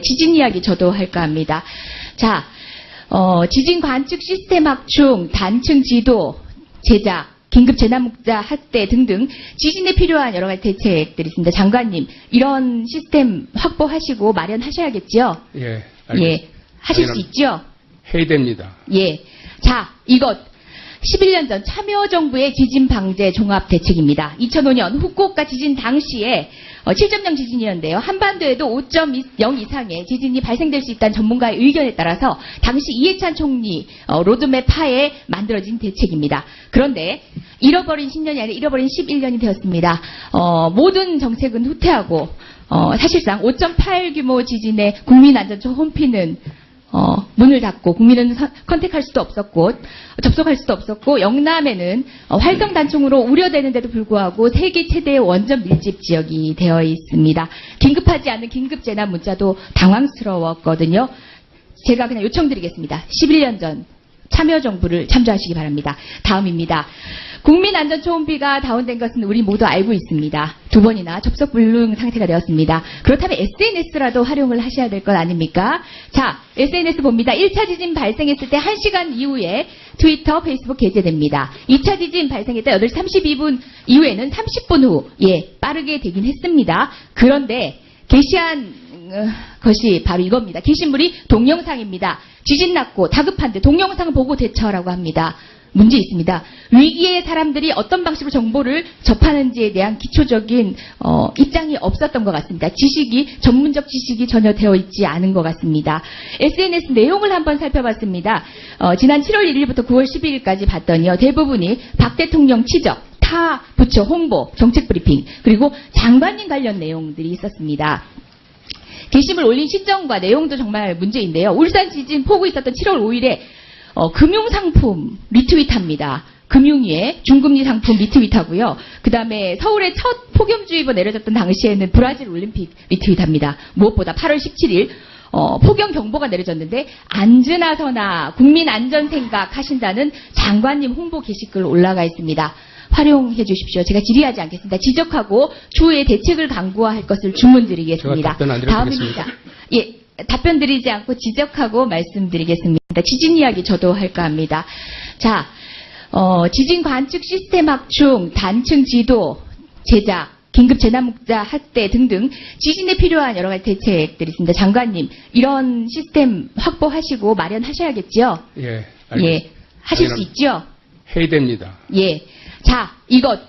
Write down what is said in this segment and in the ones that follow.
지진 이야기 저도 할까 합니다. 자, 지진 관측 시스템 확충, 단층 지도, 제작, 긴급 재난문자 확대 등등 지진에 필요한 여러 가지 대책들이 있습니다. 장관님, 이런 시스템 확보하시고 마련하셔야겠죠? 예, 알겠습니다. 예, 하실 수 있죠? 해야 됩니다. 예. 자, 이것 11년 전 참여정부의 지진 방제 종합 대책입니다. 2005년 후쿠오카 지진 당시에 7.0 지진이었는데요. 한반도에도 5.0 이상의 지진이 발생될 수 있다는 전문가의 의견에 따라서 당시 이해찬 총리 로드맵 하에 만들어진 대책입니다. 그런데 잃어버린 10년이 아니라 잃어버린 11년이 되었습니다. 모든 정책은 후퇴하고 사실상 5.8 규모 지진의 국민안전처 홈피는 문을 닫고 국민은 컨택할 수도 없었고 접속할 수도 없었고 영남에는 활성 단층으로 우려되는데도 불구하고 세계 최대의 원전 밀집 지역이 되어 있습니다. 긴급하지 않은 긴급 재난 문자도 당황스러웠거든요. 제가 그냥 요청드리겠습니다. 11년 전 참여정부를 참조하시기 바랍니다. 다음입니다. 국민안전처 홈피가 다운된 것은 우리 모두 알고 있습니다. 2번이나 접속 불능 상태가 되었습니다. 그렇다면 SNS라도 활용을 하셔야 될 것 아닙니까? 자, SNS 봅니다. 1차 지진 발생했을 때 1시간 이후에 트위터, 페이스북 게재됩니다. 2차 지진 발생했을 때 8시 32분 이후에는 30분 후, 빠르게 되긴 했습니다. 그런데 게시한 것이 바로 이겁니다. 게시물이 동영상입니다. 지진 났고 다급한데 동영상 보고 대처라고 합니다. 문제 있습니다. 위기의 사람들이 어떤 방식으로 정보를 접하는지에 대한 기초적인 입장이 없었던 것 같습니다. 전문적 지식이 전혀 되어 있지 않은 것 같습니다. SNS 내용을 한번 살펴봤습니다. 지난 7월 1일부터 9월 12일까지 봤더니요. 대부분이 박 대통령 지적, 타 부처 홍보, 정책 브리핑, 그리고 장관님 관련 내용들이 있었습니다. 게시물 올린 시점과 내용도 정말 문제인데요. 울산 지진 폭우 있었던 7월 5일에 금융상품 리트윗합니다. 금융위에 중금리 상품 리트윗하고요. 그 다음에 서울에 첫 폭염주의보 내려졌던 당시에는 브라질 올림픽 리트윗합니다. 무엇보다 8월 17일 폭염 경보가 내려졌는데 안전하서나 국민 안전 생각하신다는 장관님 홍보 게시글 올라가 있습니다. 활용해 주십시오. 제가 질의하지 않겠습니다. 지적하고 추후에 대책을 강구할 것을 주문드리겠습니다. 다음입니다. 예, 답변 드리지 않고 지적하고 말씀드리겠습니다. 지진 이야기 저도 할까 합니다. 자, 지진 관측 시스템 확충, 단층 지도, 제작, 긴급 재난문자 확대 등등 지진에 필요한 여러 가지 대책들이 있습니다. 장관님, 이런 시스템 확보하시고 마련하셔야겠죠? 예, 알겠습니다. 예, 하실 수 있죠? 해야 됩니다. 예. 자, 이것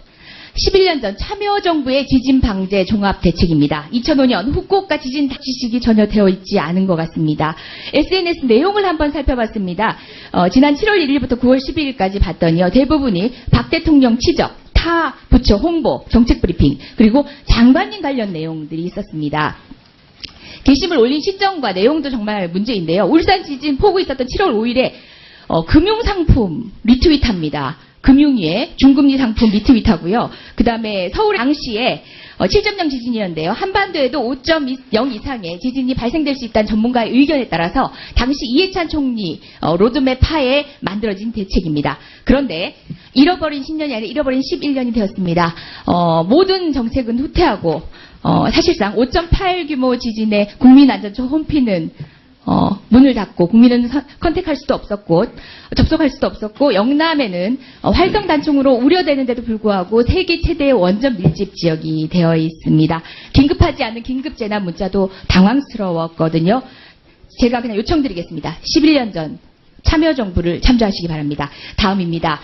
11년 전 참여정부의 지진 방제 종합 대책입니다. 2005년 후쿠오카 지진 지식이 전혀 되어 있지 않은 것 같습니다. SNS 내용을 한번 살펴봤습니다. 지난 7월 1일부터 9월 12일까지 봤더니요. 대부분이 박 대통령 지적, 타 부처 홍보, 정책 브리핑, 그리고 장관님 관련 내용들이 있었습니다. 게시물 올린 시점과 내용도 정말 문제인데요. 울산 지진 폭우 있었던 7월 5일에 금융상품 리트윗합니다. 금융위에 중금리 상품 리트윗하고요. 그 다음에 서울 당시에 7.0 지진이었는데요. 한반도에도 5.0 이상의 지진이 발생될 수 있다는 전문가의 의견에 따라서 당시 이해찬 총리 로드맵 하에 만들어진 대책입니다. 그런데 잃어버린 10년이 아니라 잃어버린 11년이 되었습니다. 모든 정책은 후퇴하고 사실상 5.8 규모 지진의 국민안전처 홈피는 문을 닫고 국민은 컨택할 수도 없었고 접속할 수도 없었고 영남에는 활성 단층으로 우려되는데도 불구하고 세계 최대의 원전 밀집 지역이 되어 있습니다. 긴급하지 않은 긴급 재난 문자도 당황스러웠거든요. 제가 그냥 요청드리겠습니다. 11년 전 참여정부를 참조하시기 바랍니다. 다음입니다.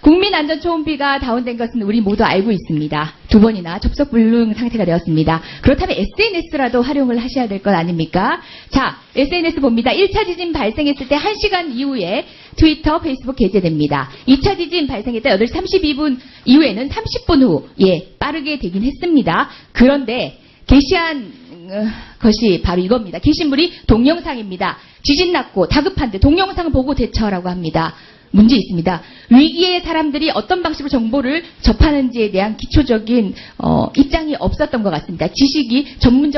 국민안전처 홈피가 다운된 것은 우리 모두 알고 있습니다. 2번이나 접속 불능 상태가 되었습니다. 그렇다면 SNS라도 활용을 하셔야 될 것 아닙니까? 자, SNS 봅니다. 1차 지진 발생했을 때 1시간 이후에 트위터, 페이스북 게재됩니다. 2차 지진 발생했을 때 8시 32분 이후에는 30분 후, 빠르게 되긴 했습니다. 그런데 게시한 것이 바로 이겁니다. 게시물이 동영상입니다. 지진 났고 다급한데 동영상 보고 대처라고 합니다. 문제 있습니다. 위기의 사람들이 어떤 방식으로 정보를 접하는지에 대한 기초적인 입장이 없었던 것 같습니다. 전문적